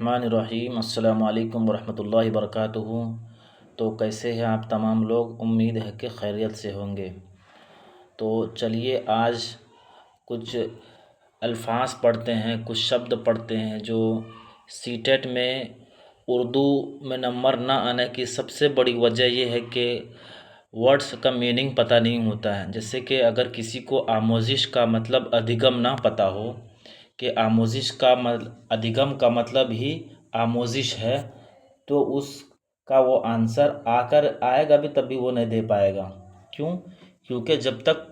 बिस्मिल्लाहिर्रहमानिर्रहीम। अस्सलामु अलैकुम वरहमतुल्लाहि वबरकातुहू। तो कैसे हैं आप तमाम लोग? उम्मीद है कि खैरियत से होंगे। तो चलिए आज कुछ अल्फाज पढ़ते हैं, कुछ शब्द पढ़ते हैं जो सीटेट में उर्दू में नंबर ना आने की सबसे बड़ी वजह यह है कि वर्ड्स का मीनिंग पता नहीं होता है। जैसे कि अगर किसी को आमोजिश का मतलब अधिगम ना पता हो कि आमोजिश का अधिगम का मतलब ही आमोजिश है, तो उसका वो आंसर आएगा भी तब भी वो नहीं दे पाएगा। क्यों? क्योंकि जब तक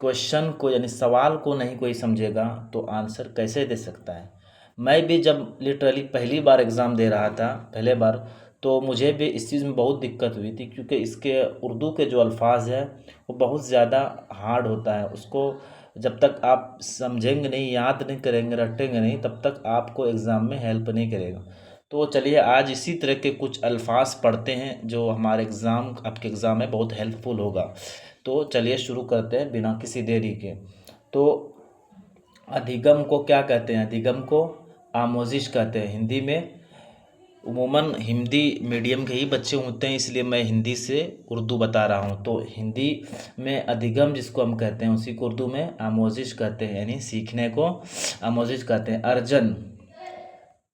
क्वेश्चन को यानी सवाल को नहीं कोई समझेगा तो आंसर कैसे दे सकता है। मैं भी जब लिटरली पहली बार एग्ज़ाम दे रहा था, पहले बार, तो मुझे भी इस चीज़ में बहुत दिक्कत हुई थी, क्योंकि इसके उर्दू के जो अल्फाज हैं वो बहुत ज़्यादा हार्ड होता है। उसको जब तक आप समझेंगे नहीं, याद नहीं करेंगे, रटेंगे नहीं, तब तक आपको एग्ज़ाम में हेल्प नहीं करेगा। तो चलिए आज इसी तरह के कुछ अल्फाज पढ़ते हैं जो हमारे आपके एग्ज़ाम में बहुत हेल्पफुल होगा। तो चलिए शुरू करते हैं बिना किसी देरी के। तो अधिगम को क्या कहते हैं? अधिगम को आमोजिश कहते हैं हिंदी में। उमूमन हिंदी मीडियम के ही बच्चे होते हैं, इसलिए मैं हिंदी से उर्दू बता रहा हूँ। तो हिंदी में अधिगम जिसको हम कहते हैं उसी को उर्दू में आमोजिश कहते हैं, यानी सीखने को आमोजिश कहते हैं। अर्जन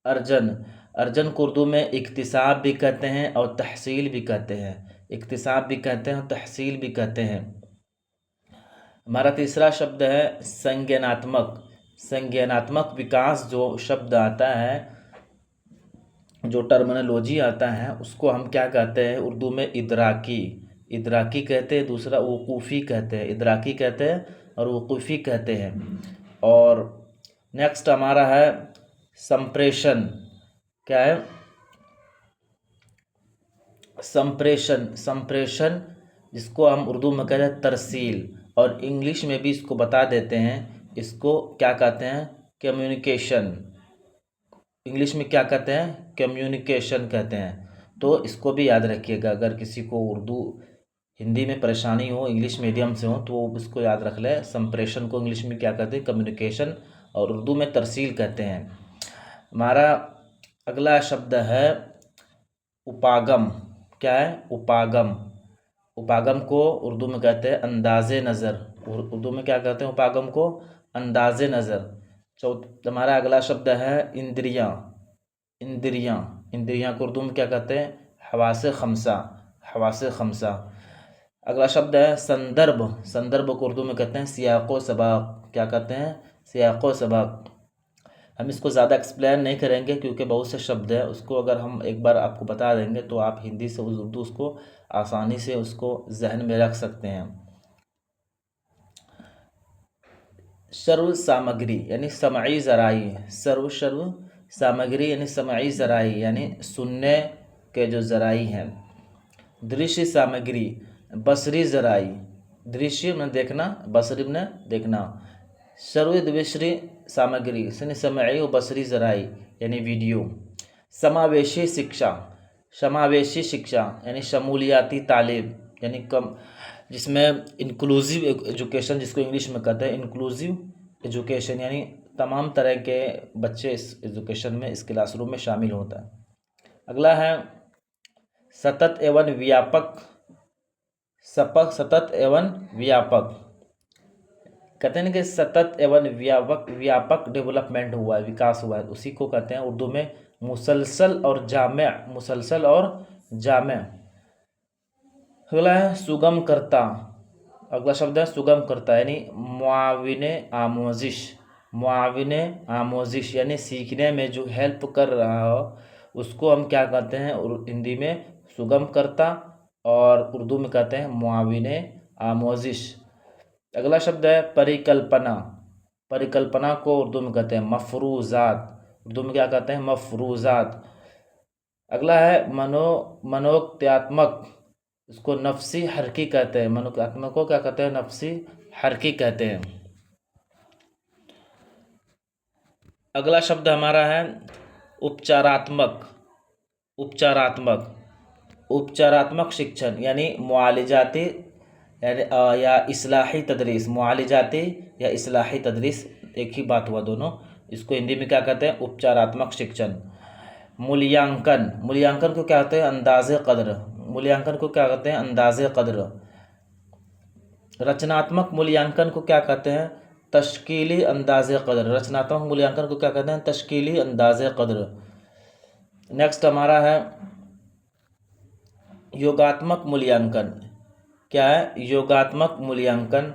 अर्जन अर्जन को उर्दू में इक्तिसाब भी कहते हैं और तहसील भी कहते हैं। इक्तिसाब भी कहते हैं और तहसील भी कहते हैं। हमारा तीसरा शब्द है संज्ञानात्मक। संज्ञानात्मक विकास जो शब्द आता है, जो टर्मिनोलॉजी आता है, उसको हम क्या कहते हैं उर्दू में? इदराकी। इदराकी कहते हैं। दूसरा वकूफ़ी कहते हैं। इदराकी कहते हैं और वकूफ़ी कहते हैं। और नेक्स्ट हमारा है संप्रेषण। क्या है? संप्रेषण। संप्रेषण जिसको हम उर्दू में कहते हैं तरसील, और इंग्लिश में भी इसको बता देते हैं। इसको क्या कहते हैं? कम्युनिकेशन। इंग्लिश में क्या कहते हैं? कम्युनिकेशन कहते हैं। तो इसको भी याद रखिएगा। अगर किसी को उर्दू हिंदी में परेशानी हो, इंग्लिश मीडियम से हो, तो वो इसको याद रख ले। संप्रेषण को इंग्लिश में क्या कहते हैं? कम्युनिकेशन, और उर्दू में तरसील कहते हैं। हमारा अगला शब्द है उपागम। क्या है? उपागम। उपागम को उर्दू में कहते हैं अंदाज़े नज़र। उर्दू में क्या कहते हैं उपागम को? अंदाज़े नज़र। हमारा अगला शब्द है इंद्रियाँ। इंद्रियाँ। इंद्रियाँ को उर्दू में क्या कहते हैं? हवासे खमसा। हवासे खमसा। अगला शब्द है संदर्भ। संदर्भ को उर्दू में कहते हैं सियाक़ो सबाक़। क्या कहते हैं? सियाक़ो सबाक़। हम इसको ज़्यादा एक्सप्लेन नहीं करेंगे क्योंकि बहुत से शब्द है, उसको अगर हम एक बार आपको बता देंगे तो आप हिंदी से उर्दू उसको आसानी से उसको जहन में रख सकते हैं। सर्व सामग्री यानी समाई ज़राई। सर्व सामग्री यानी समाई ज़राई, यानी सुनने के जो ज़राई हैं। दृश्य सामग्री, बसरी ज़राई। दृश्य में देखना, बसरी में देखना। सर्वदृश्य सामग्री यानी समाई व बसरी ज़राई यानी वीडियो। समावेशी शिक्षा। समावेशी शिक्षा यानी शमूलियाती तालीम, यानी कम जिसमें इंक्लूसिव एजुकेशन जिसको इंग्लिश में कहते हैं इंक्लूसिव एजुकेशन, यानी तमाम तरह के बच्चे इस एजुकेशन में, इस क्लासरूम में शामिल होता है। अगला है सतत एवं व्यापक। सतत एवं व्यापक कहते हैं कि सतत एवं व्यापक डेवलपमेंट हुआ है, विकास हुआ है, उसी को कहते हैं उर्दू में मुसलसल और जामे। मुसलसल और जामे। अगला है सुगम करता। अगला शब्द है सुगम करता, यानी मुआविने आमोजिश। मुआविने आमोजिश यानी सीखने में जो हेल्प कर रहा हो उसको हम क्या कहते हैं हिंदी में? सुगम करता, और उर्दू में कहते हैं मुआविने आमोजिश। अगला शब्द है परिकल्पना। परिकल्पना को उर्दू में कहते हैं मफरूज़ात। उर्दू में क्या कहते हैं? मफरूज़ात। अगला है मनोक्त्यात्मक। इसको नफ्सी हरकी कहते हैं। मनोक्त्यात्मक को क्या कहते हैं? नफ्सी हरकी कहते हैं। अगला शब्द हमारा है उपचारात्मक। उपचारात्मक। उपचारात्मक शिक्षण यानी मुआलिजाती या इस्लाही तदरीस। मुआलिजाती या इस्लाही तदरीस एक ही बात हुआ दोनों। इसको हिंदी में क्या कहते हैं? उपचारात्मक शिक्षण। मूल्यांकन, मूल्यांकन को क्या कहते हैं? अंदाज़े क़द्र। मूल्यांकन को क्या कहते हैं? अंदाज़े क़द्र। रचनात्मक मूल्यांकन को क्या कहते हैं? तश्कीली अंदाज़े क़द्र। रचनात्मक मूल्यांकन को क्या कहते हैं? तश्कीली अंदाज़े क़द्र। नेक्स्ट हमारा है योगात्मक मूल्यांकन। क्या है? योगात्मक मूल्यांकन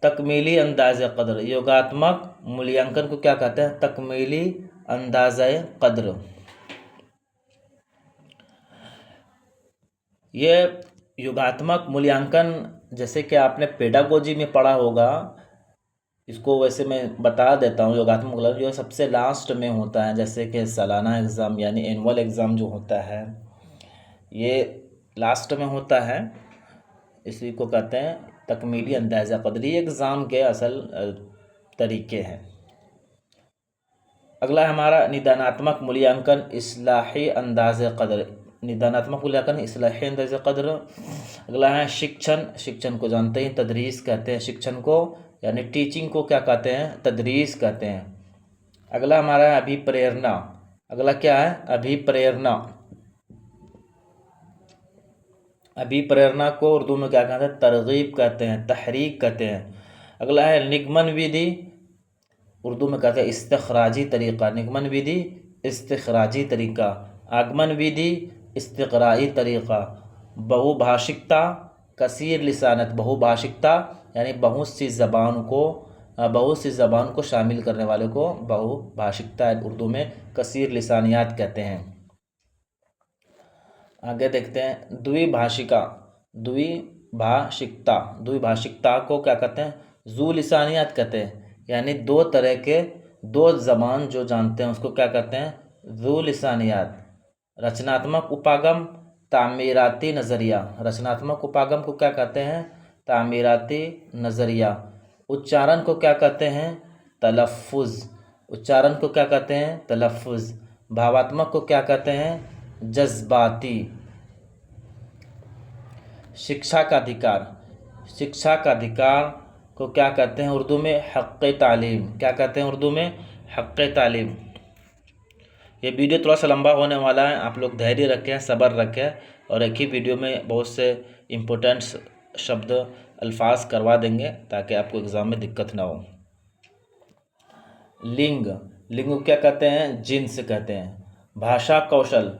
तकमीली अंदाज़े क़द्र। योगात्मक मूल्यांकन को क्या कहते हैं? तकमीली अंदाज़े क़द्र। ये योगात्मक मूल्यांकन जैसे कि आपने पेडागोजी में पढ़ा होगा, इसको वैसे मैं बता देता हूँ। योगात्मक मूल्यांकन जो सबसे लास्ट में होता है, जैसे कि सालाना एग्ज़ाम यानी एनुअल एग्ज़ाम जो होता है ये लास्ट में होता है, इसी को कहते हैं तकमीली अंदाज़ा क़द्री। एग्ज़ाम के असल तरीके हैं। अगला हमारा निदानात्मक मूल्यांकन इस्लाही अंदाज़े क़द्र। निदानात्मक मूल्यांकन इस्लाही अंदाज़े क़द्र। अगला है शिक्षण। शिक्षण को जानते हैं तदरीस कहते हैं। शिक्षण को यानी टीचिंग को क्या कहते हैं? तदरीस कहते हैं। अगला हमारा है अभिप्रेरणा। अगला क्या है? अभिप्रेरणा। अभिप्रेरणा को उर्दू में क्या कहते हैं? तरगीब कहते हैं, तहरीक कहते हैं। अगला है निगमन विधि। उर्दू में कहते हैं इस्तिखराजी तरीक़ा। निगमन विधि इस्तिखराजी तरीक़ा। आगमन विधि इस्तिक़राई तरीक़ा। बहुभाषिकता कसीर लिसानत। बहुभाषिकता यानी बहुत सी ज़बान को शामिल करने वाले को बहुभाषिकता उर्दू में कसीर लिसानियात कहते हैं। आगे देखते हैं द्विभाषिका। द्विभाषिकता। द्विभाषिकता को क्या कहते हैं? ज़ू लिसानियात कहते हैं। यानी दो तरह के दो ज़बान जो जानते हैं उसको क्या कहते हैं? ज़ू लिसानियात। रचनात्मक उपागम तामीराती नज़रिया। रचनात्मक उपागम को क्या कहते हैं? तामीराती नज़रिया। उच्चारण को क्या कहते हैं? तलफ़्फ़ुज़। उच्चारण को क्या कहते हैं? तलफ़्फ़ुज़। भावात्मक को क्या कहते हैं? जज्बाती। शिक्षा का अधिकार। शिक्षा का अधिकार को क्या कहते हैं उर्दू में? हक़्क़े तालीम। क्या कहते हैं उर्दू में? हक़्क़े तालीम। ये वीडियो थोड़ा सा लंबा होने वाला है, आप लोग धैर्य रखें, सब्र रखें, और एक ही वीडियो में बहुत से इम्पोर्टेंट शब्द अल्फाज करवा देंगे ताकि आपको एग्ज़ाम में दिक्कत ना हो। लिंग। लिंग को क्या कहते हैं? जिन्स कहते हैं। भाषा कौशल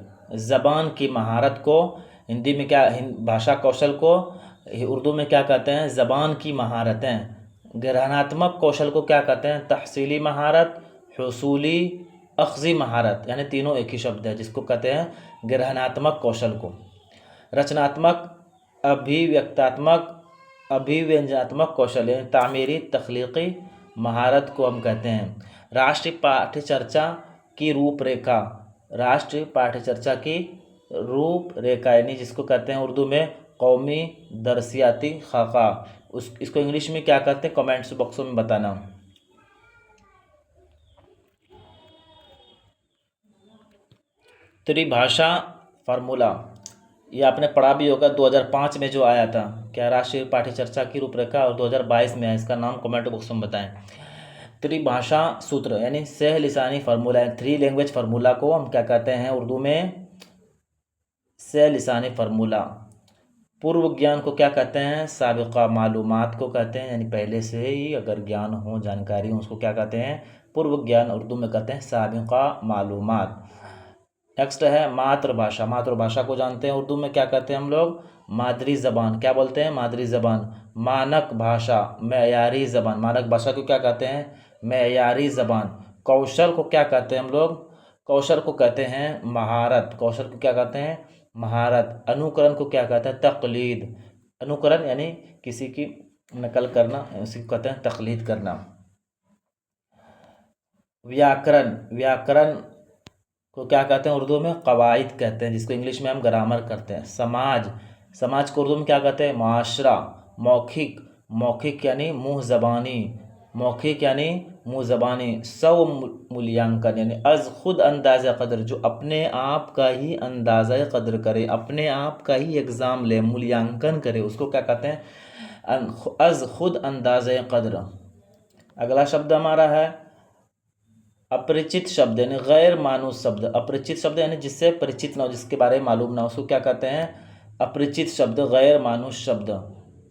ज़बान की महारत को हिंदी में क्या? भाषा कौशल को उर्दू में क्या कहते हैं? ज़बान की महारतें। ग्रहणात्मक कौशल को क्या कहते हैं? तहसीली महारत, हुसूली, अख्ज़ी महारत। यानी तीनों एक ही शब्द है जिसको कहते हैं ग्रहणात्मक कौशल को। रचनात्मक अभिव्यंजनात्मक कौशल यानी तामीरी तख्लीक़ी महारत को हम कहते हैं। राष्ट्रीय पाठ्यचर्चा की रूपरेखा। राष्ट्रीय पाठ्यचर्चा की रूपरेखा यानी जिसको कहते हैं उर्दू में कौमी दरसियाती खाका। इसको इंग्लिश में क्या कहते हैं? कमेंट्स बॉक्स में बताना। त्रिभाषा फार्मूला ये आपने पढ़ा भी होगा, 2005 में जो आया था। क्या? राष्ट्रीय पाठ्यचर्चा की रूपरेखा, और 2022 में है। इसका नाम कमेंट बॉक्स में बताएं। त्रिभाषा सूत्र यानी सह लिसानी फार्मूला, 3 लैंग्वेज फार्मूला को हम क्या कहते हैं उर्दू में? सह लिसानी फार्मूला। पूर्व ज्ञान को क्या कहते हैं? साबिक़ा मालूमात को कहते हैं, यानी पहले से ही अगर ज्ञान हो, जानकारी हो, उसको क्या कहते हैं? पूर्व ज्ञान। उर्दू में कहते हैं साबिक़ा मालूमात। नेक्स्ट है मातृभाषा। मातृभाषा को जानते हैं उर्दू में क्या कहते हैं हम लोग? मादरी ज़बान। क्या बोलते हैं? मादरी ज़बान। मानक भाषा, मेयारी ज़बान। मानक भाषा को क्या कहते हैं? मेयारी ज़बान। कौशल को क्या कहते हैं हम लोग? कौशल को कहते हैं महारत। कौशल को क्या कहते हैं? महारत। अनुकरण को क्या कहते हैं? तक़लीद। अनुकरण यानी किसी की नकल करना, उसी को कहते हैं तक़लीद करना। व्याकरण। व्याकरण को क्या कहते हैं उर्दू में? क़वाइद कहते हैं, जिसको इंग्लिश में हम ग्रामर करते हैं। समाज। समाज को उर्दू में क्या कहते हैं? माशरा। मौखिक। मौखिक यानी मुँह ज़बानी। मौखिक यानी मुँह ज़बानी। स्व मूल्यांकन यानी अज़ खुद अंदाज़ा क़द्र, जो अपने आप का ही अंदाज़ा क़द्र करे, अपने आप का ही एग्ज़ाम ले, मूल्यांकन करे, उसको क्या कहते हैं? अज़ खुद अंदाज़ा क़द्र। अगला शब्द हमारा है अपरिचित शब्द यानी गैर मानूस शब्द, अपरिचित शब्द यानी जिससे परिचित ना हो, जिसके बारे में मालूम ना हो, उसको क्या कहते हैं? अपरिचित शब्द, गैर मानूस शब्द।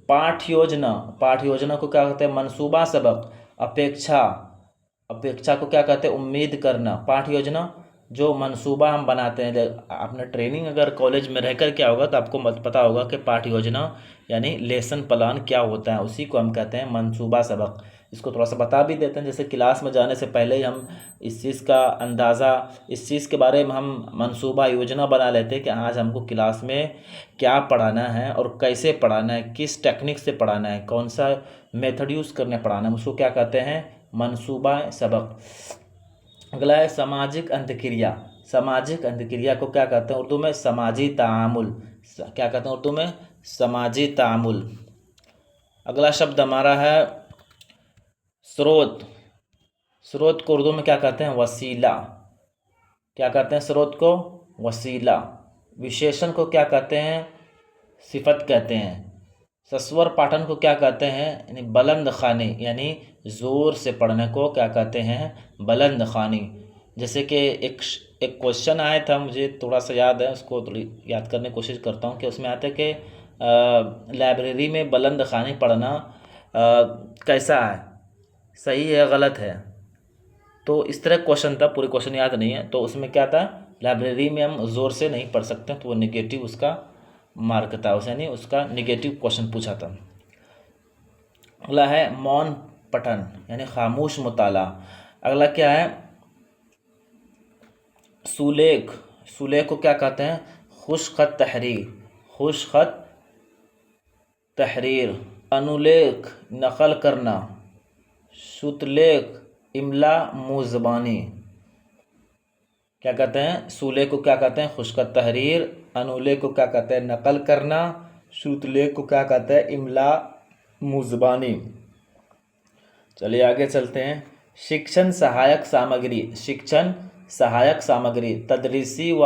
पाठ योजना, पाठ योजना को क्या कहते हैं? मंसूबा सबक। अपेक्षा, अपेक्षा को क्या कहते हैं? उम्मीद करना। पाठ योजना जो मंसूबा हम बनाते हैं, आपने ट्रेनिंग अगर कॉलेज में रहकर क्या होगा तो आपको पता होगा कि पाठ योजना यानी लेसन प्लान क्या होता है, उसी को हम कहते हैं मंसूबा सबक। इसको थोड़ा सा बता भी देते हैं, जैसे क्लास में जाने से पहले ही हम इस चीज़ का अंदाज़ा, इस चीज़ के बारे में हम मंसूबा योजना बना लेते हैं कि आज हमको क्लास में क्या पढ़ाना है और कैसे पढ़ाना है, किस टेक्निक से पढ़ाना है, कौन सा मेथड यूज़ करने पढ़ाना है, उसको क्या कहते हैं? मंसूबा सबक। अगला है सामाजिक अंतक्रिया। सामाजिक अंतक्रिया को क्या कहते हैं उर्दू में? समाजी तामुल। क्या कहते हैं उर्दू में? समाजी तामुल। अगला शब्द हमारा है स्रोत। स्रोत को उर्दू में क्या कहते हैं? वसीला। क्या कहते हैं स्रोत को? वसीला। विशेषण को क्या कहते हैं? सिफत कहते हैं। सस्वर पाठन को क्या कहते हैं? यानी बुलंद ख़ानी, यानी ज़ोर से पढ़ने को क्या कहते हैं? बुलंद ख़ानी। जैसे कि एक क्वेश्चन आया था, मुझे थोड़ा सा याद है, उसको थोड़ी याद करने की कोशिश करता हूँ कि उसमें आता है कि लाइब्रेरी में बुलंद ख़ानी पढ़ना कैसा है, सही है गलत है? तो इस तरह क्वेश्चन था, पूरे क्वेश्चन याद नहीं है। तो उसमें क्या था? लाइब्रेरी में हम ज़ोर से नहीं पढ़ सकते, तो वो निगेटिव उसका मार्क था, उसे यानी उसका निगेटिव क्वेश्चन पूछा था। अगला है मौन पठन यानी खामोश मुताला। अगला क्या है? सुलेख। सुलेख को क्या कहते हैं? खुशखत तहरीर। खुशखत तहरीर। अनुलेख नकल करना। शुतलेख इमला मुज़बानी। क्या कहते हैं? सुलेख को क्या कहते हैं? खुशखत तहरीर। अनुलेख को क्या कहते हैं? नकल करना। शुतलेख को क्या कहते हैं? इमला मुज़बानी। चलिए आगे चलते हैं। शिक्षण सहायक सामग्री। शिक्षण सहायक सामग्री तदरीसी व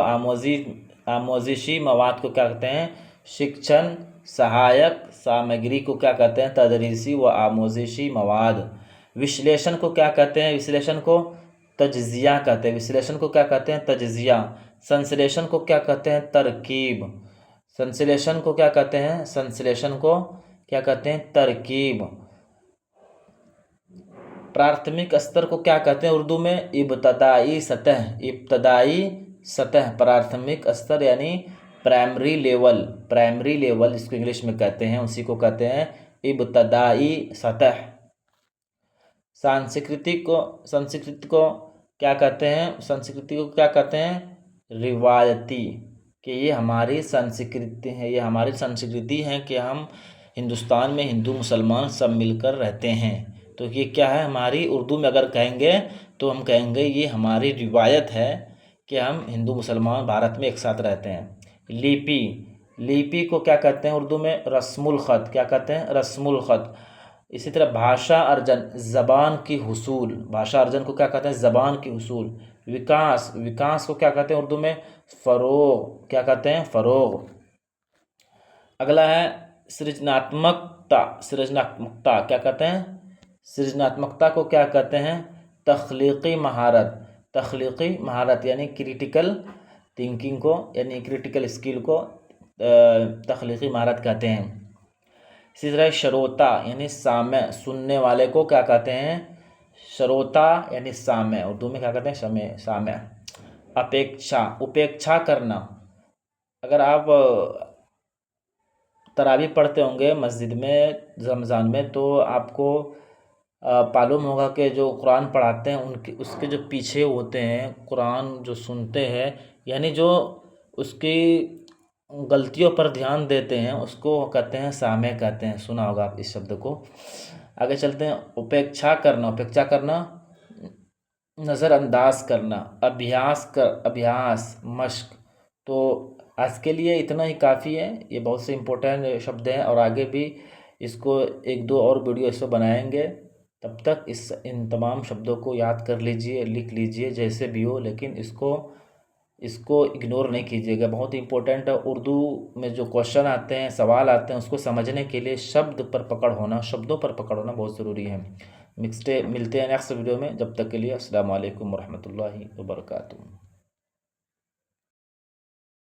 आमोजिशी मवाद को क्या कहते हैं? शिक्षण सहायक सामग्री को क्या कहते हैं? तदरीसी व आमोजिशी मवाद। विश्लेषण को क्या कहते हैं? विश्लेषण को तज्जिया कहते हैं। विश्लेषण को क्या कहते हैं? तज्जिया। संश्लेषण को क्या कहते हैं? तरकीब। संश्लेषण को क्या कहते हैं? संश्लेषण को क्या कहते हैं? तरकीब। प्राथमिक स्तर को क्या कहते हैं उर्दू में? इब्तदाई सतह। इब्तदाई सतह, प्राथमिक स्तर यानी प्राइमरी लेवल। प्राइमरी लेवल इसको इंग्लिश में कहते हैं, उसी को कहते हैं इब्तदाई सतह। संस्कृति को क्या कहते हैं? संस्कृति को क्या कहते हैं? रिवायती। कि ये हमारी संस्कृति है, ये हमारी संस्कृति है कि हम हिंदुस्तान में हिंदू मुसलमान सब मिलकर रहते हैं। तो ये क्या है? हमारी उर्दू में अगर कहेंगे तो हम कहेंगे ये हमारी रिवायत है कि हम हिंदू मुसलमान भारत में एक साथ रहते हैं। लिपि। लिपि को क्या कहते हैं उर्दू में? रस्मुल ख़त। क्या कहते हैं? रस्मुल ख़त। इसी तरह भाषा अर्जन, ज़बान की हुसूल। भाषा अर्जन को क्या कहते हैं? ज़बान की हुसूल। विकास। विकास को क्या कहते हैं उर्दू में? फ़रोग़। क्या कहते हैं? फ़रोग़। अगला है सृजनात्मकता। सृजनात्मकता क्या कहते हैं? सृजनात्मकता को क्या कहते हैं? तख्लीक़ी महारत। तख्लीक़ी महारत यानी क्रिटिकल थिंकिंग को, यानी क्रिटिकल स्किल को तख्लीक़ी महारत कहते हैं। इसी तरह श्रोता यानी सामय, सुनने वाले को क्या कहते हैं? श्रोता यानी सामय। उर्दू में क्या कहते हैं? सामय। अपेक्षा, उपेक्षा करना। अगर आप तरावी पढ़ते होंगे मस्जिद में रमज़ान में, तो आपको मालूम होगा कि जो कुरान पढ़ाते हैं उनके उसके जो पीछे होते हैं, कुरान जो सुनते हैं, यानी जो उसकी गलतियों पर ध्यान देते हैं, उसको कहते हैं सामे कहते हैं। सुना होगा आप इस शब्द को। आगे चलते हैं। उपेक्षा करना। उपेक्षा करना नज़रअंदाज करना। अभ्यास मश्क। तो आज के लिए इतना ही काफ़ी है, ये बहुत से इम्पोर्टेंट शब्द हैं और आगे भी इसको एक दो और वीडियो इसको बनाएंगे। तब तक इन तमाम शब्दों को याद कर लीजिए, लिख लीजिए जैसे भी हो, लेकिन इसको इग्नोर नहीं कीजिएगा, बहुत इंपॉर्टेंट है। उर्दू में जो क्वेश्चन आते हैं, सवाल आते हैं, उसको समझने के लिए शब्दों पर पकड़ होना बहुत ज़रूरी है। मिलते हैं नेक्स्ट वीडियो में। जब तक के लिए अस्सलाम वालेकुम रहमतुल्लाहि व बरकातुहू।